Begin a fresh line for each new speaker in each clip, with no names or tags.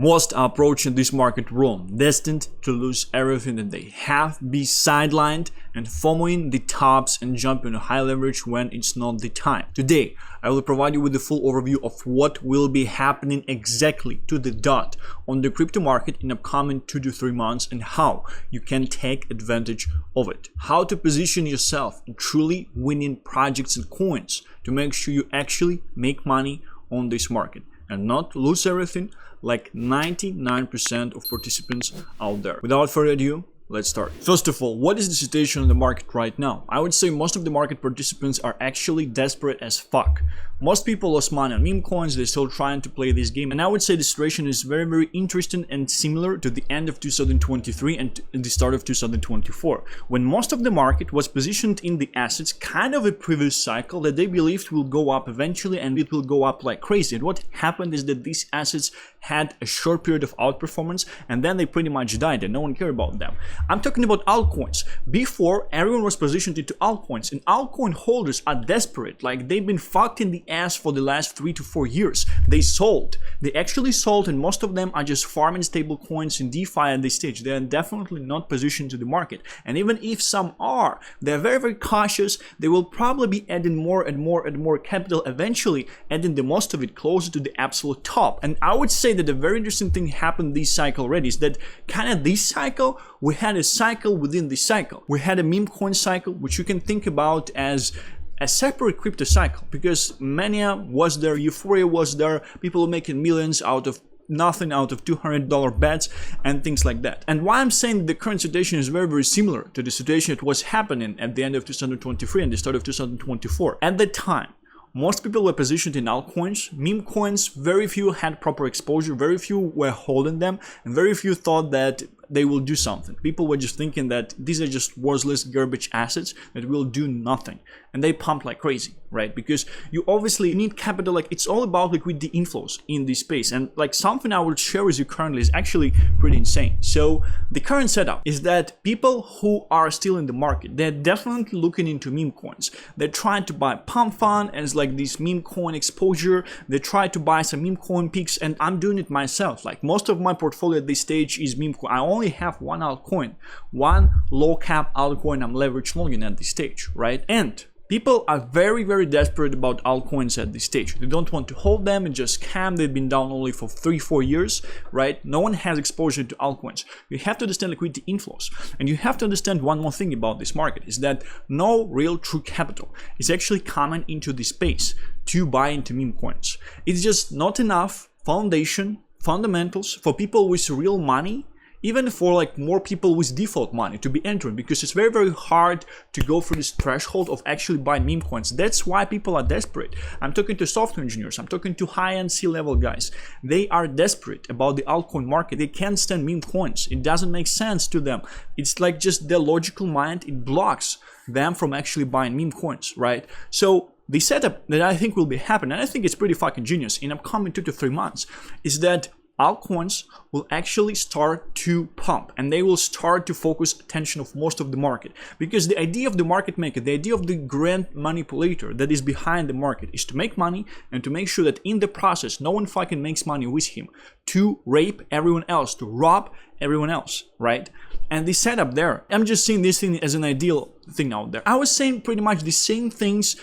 Most are approaching this market wrong, destined to lose everything that they have, be sidelined, and FOMOing the tops and jumping to high leverage when it's not the time. Today, I will provide you with the full overview of what will be happening exactly to the dot on the crypto market in upcoming 2 to 3 months and how you can take advantage of it. How to position yourself in truly winning projects and coins to make sure you actually make money on this market and not lose everything like 99% of participants out there. Without further ado, let's start. First of all, what is the situation in the market right now? I would say most of the market participants are actually desperate as fuck. Most people lost money on meme coins, they're still trying to play this game, and I would say the situation is very interesting and similar to the end of 2023 and the start of 2024, when most of the market was positioned in the assets, kind of a previous cycle that they believed will go up eventually and it will go up like crazy. And what happened is that these assets had a short period of outperformance and then they pretty much died and no one cared about them. I'm talking about altcoins. Before, everyone was positioned into altcoins, and altcoin holders are desperate, like they've been fucked in the ass for the last 3 to 4 years. They sold. They actually sold, and most of them are just farming stable coins in DeFi at this stage. They are definitely not positioned to the market. And even if some are, they're very cautious. They will probably be adding more and more capital, eventually adding the most of it closer to the absolute top. And I would say that a very interesting thing happened this cycle already is that kind of this cycle, we had a cycle within the cycle. We had a meme coin cycle, which you can think about as a separate crypto cycle, because mania was there, euphoria was there, people were making millions out of nothing, out of $200 bets and things like that. And why I'm saying the current situation is very similar to the situation that was happening at the end of 2023 and the start of 2024. At the time, most people were positioned in altcoins, meme coins, very few had proper exposure, very few were holding them, and very few thought that they will do something. People were just thinking that these are just worthless garbage assets that will do nothing. And they pumped like crazy, right? Because you obviously need capital, like it's all about liquidity inflows in this space. And like something I will share with you currently is actually pretty insane. So the current setup is that people who are still in the market, they're definitely looking into meme coins. They're trying to buy pump fund as like this meme coin exposure. They try to buy some meme coin picks, and I'm doing it myself. Like most of my portfolio at this stage is meme coin. I only have one altcoin, one low cap altcoin I'm leverage longing at this stage, right? And people are very desperate about altcoins at this stage. They don't want to hold them and just scam. They've been down only for 3-4 years, right? No one has exposure to altcoins. You have to understand liquidity inflows, and you have to understand one more thing about this market is that no real true capital is actually coming into this space to buy into meme coins. It's just not enough fundamentals for people with real money, even for like more people with default money to be entering, because it's very hard to go through this threshold of actually buying meme coins. That's why people are desperate. I'm talking to software engineers, I'm talking to high-end C-level guys. They are desperate about the altcoin market. They can't stand meme coins. It doesn't make sense to them. It's like just their logical mind, it blocks them from actually buying meme coins, right? So the setup that I think will be happening, and I think it's pretty fucking genius in upcoming 2 to 3 months, is that altcoins will actually start to pump and they will start to focus attention of most of the market, because the idea of the market maker, the idea of the grand manipulator that is behind the market is to make money and to make sure that in the process no one fucking makes money with him, to rape everyone else, to rob everyone else, right? And the setup there, I'm just seeing this thing as an ideal thing out there. I was saying pretty much the same things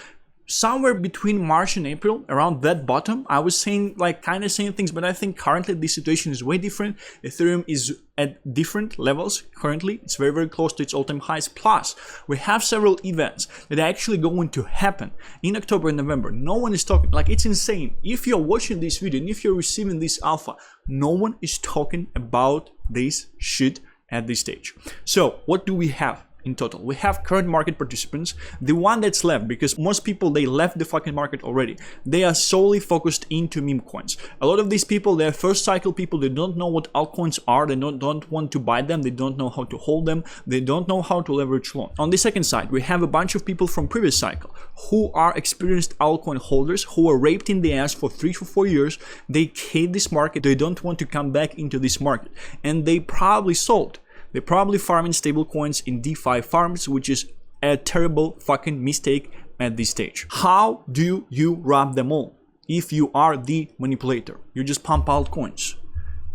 somewhere between March and April, around that bottom. I was saying like kind of same things, but I think currently the situation is way different. Ethereum is at different levels currently. It's very close to its all-time highs. Plus, we have several events that are actually going to happen in October and November. No one is talking, like it's insane. If you're watching this video and if you're receiving this alpha, no one is talking about this shit at this stage. So what do we have? In total, we have current market participants, the one that's left, because most people, they left the fucking market already. They are solely focused into meme coins. A lot of these people, they're first cycle people. They don't know what altcoins are. They don't want to buy them. They don't know how to hold them. They don't know how to leverage long. On the second side, we have a bunch of people from previous cycle who are experienced altcoin holders who were raped in the ass for 3 to 4 years. They hate this market. They don't want to come back into this market, and they probably sold. They're probably farming stable coins in DeFi farms, which is a terrible fucking mistake at this stage. How do you rob them all? If you are the manipulator, you just pump altcoins.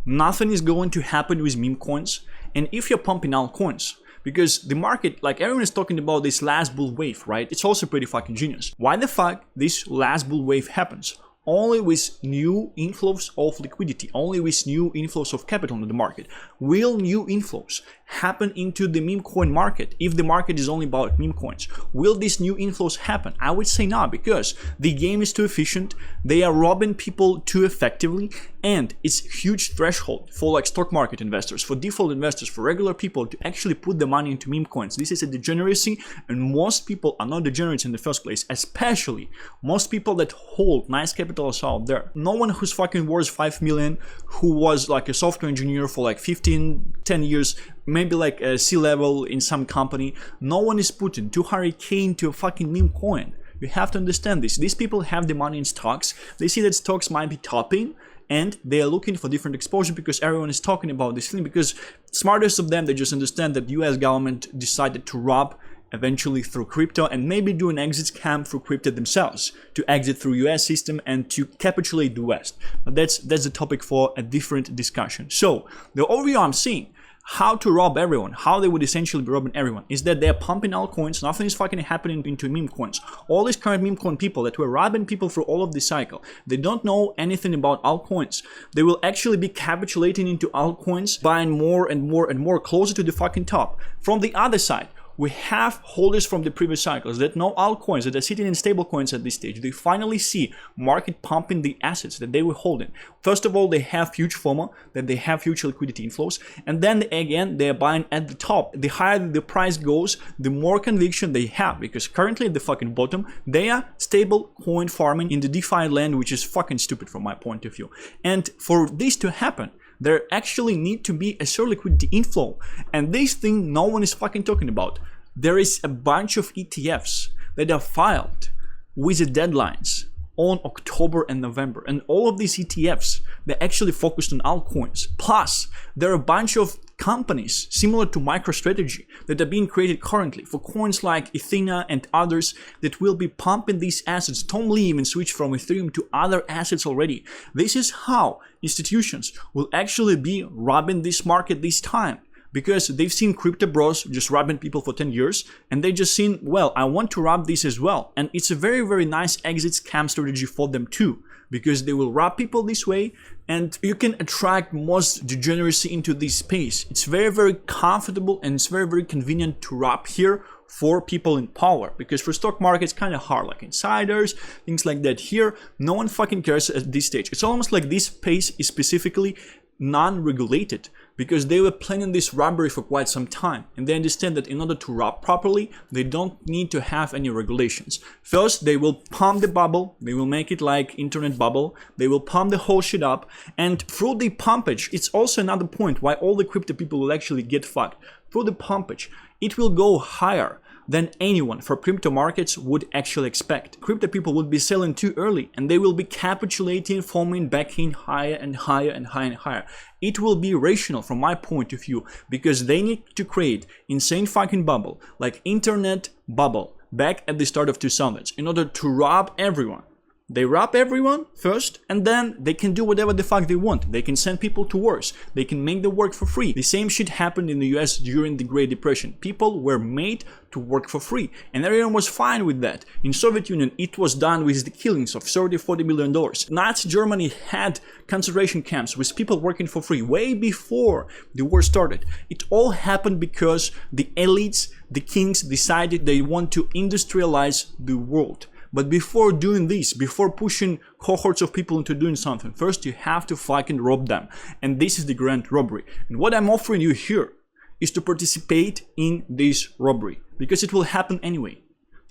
nothing is going to happen with meme coins. And if you're pumping altcoins, because the market, like everyone is talking about this last bull wave, right? It's also pretty fucking genius. Why the fuck this last bull wave happens? Only with new inflows of liquidity, only with new inflows of capital in the market. Will new inflows happen into the meme coin market if the market is only about meme coins? Will these new inflows happen? I would say not, because the game is too efficient, they are robbing people too effectively, and it's a huge threshold for like stock market investors, for default investors, for regular people to actually put the money into meme coins. This is a degeneracy, and most people are not degenerates in the first place, especially most people that hold nice capital out there. No one who's fucking worth 5 million, who was like a software engineer for like 10 years, maybe like a C-level in some company, no one is putting 200k into a fucking meme coin. You have to understand this. These people have the money in stocks. They see that stocks might be topping, and they are looking for different exposure because everyone is talking about this thing, because smartest of them, they just understand that the US government decided to rob eventually through crypto, and maybe do an exit scam through crypto themselves to exit through US system and to capitulate the West. But that's a topic for a different discussion. So the overview I'm seeing, how to rob everyone, how they would essentially be robbing everyone, is that they're pumping altcoins. Nothing is fucking happening into meme coins. All these current meme coin people that were robbing people through all of this cycle, they don't know anything about altcoins. They will actually be capitulating into altcoins, buying more and more and more closer to the fucking top. From the other side, we have holders from the previous cycles that know altcoins, that are sitting in stable coins at this stage. They finally see market pumping the assets that they were holding. First of all, they have huge FOMO, that they have huge liquidity inflows, and then again, they are buying at the top. The higher the price goes, the more conviction they have, because currently at the fucking bottom, they are stable coin farming in the DeFi land, which is fucking stupid from my point of view. And for this to happen, there actually need to be a certain liquidity inflow, and this thing no one is fucking talking about. There is a bunch of ETFs that are filed with the deadlines on October and November, and all of these ETFs, they're actually focused on altcoins. Plus, there are a bunch of companies similar to MicroStrategy that are being created currently for coins like Ethereum and others that will be pumping these assets. Tom Lee even switched from Ethereum to other assets already. This is how institutions will actually be robbing this market this time, because they've seen crypto bros just robbing people for 10 years, and they just seen, well, I want to rob this as well. And it's a very, very nice exit scam strategy for them too, because they will rob people this way, and you can attract most degeneracy into this space. It's very, very comfortable, and it's very, very convenient to rob here for people in power, because for stock market it's kind of hard, like insiders, things like that. Here, no one fucking cares at this stage. It's almost like this space is specifically non-regulated, because they were planning this robbery for quite some time, and they understand that in order to rob properly, they don't need to have any regulations. First, they will pump the bubble, they will make it like internet bubble, they will pump the whole shit up, and through the pumpage, it's also another point why all the crypto people will actually get fucked. Through the pumpage, it will go higher than anyone for crypto markets would actually expect. Crypto people would be selling too early, and they will be capitulating, forming back in higher and higher and higher and higher. It will be rational from my point of view, because they need to create insane fucking bubble, like internet bubble, back at the start of 2000s, in order to rob everyone. They rob everyone first, and then they can do whatever the fuck they want. They can send people to wars. They can make the work for free. The same shit happened in the US during the Great Depression. People were made to work for free, and everyone was fine with that. In Soviet Union, it was done with the killings of 30-40 million dollars. Nazi Germany had concentration camps with people working for free way before the war started. It all happened because the elites, the kings, decided they want to industrialize the world. But before doing this, before pushing cohorts of people into doing something, first you have to fucking rob them. And this is the grand robbery. And what I'm offering you here is to participate in this robbery, because it will happen anyway.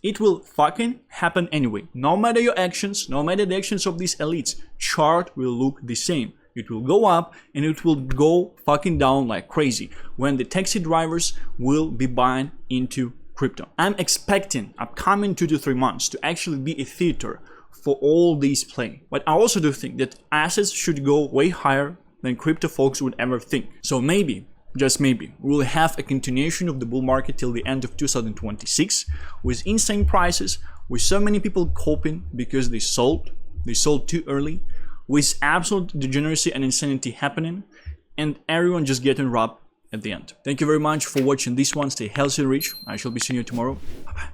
It will fucking happen anyway. No matter your actions, no matter the actions of these elites, chart will look the same. It will go up and it will go fucking down like crazy when the taxi drivers will be buying into crypto. I'm expecting upcoming 2 to 3 months to actually be a theater for all these play. But I also do think that assets should go way higher than crypto folks would ever think. So maybe, just maybe, we will have a continuation of the bull market till the end of 2026 with insane prices, with so many people coping because they sold too early, with absolute degeneracy and insanity happening, and everyone just getting robbed at the end. Thank you very much for watching this one. Stay healthy and rich. I shall be seeing you tomorrow. Bye bye.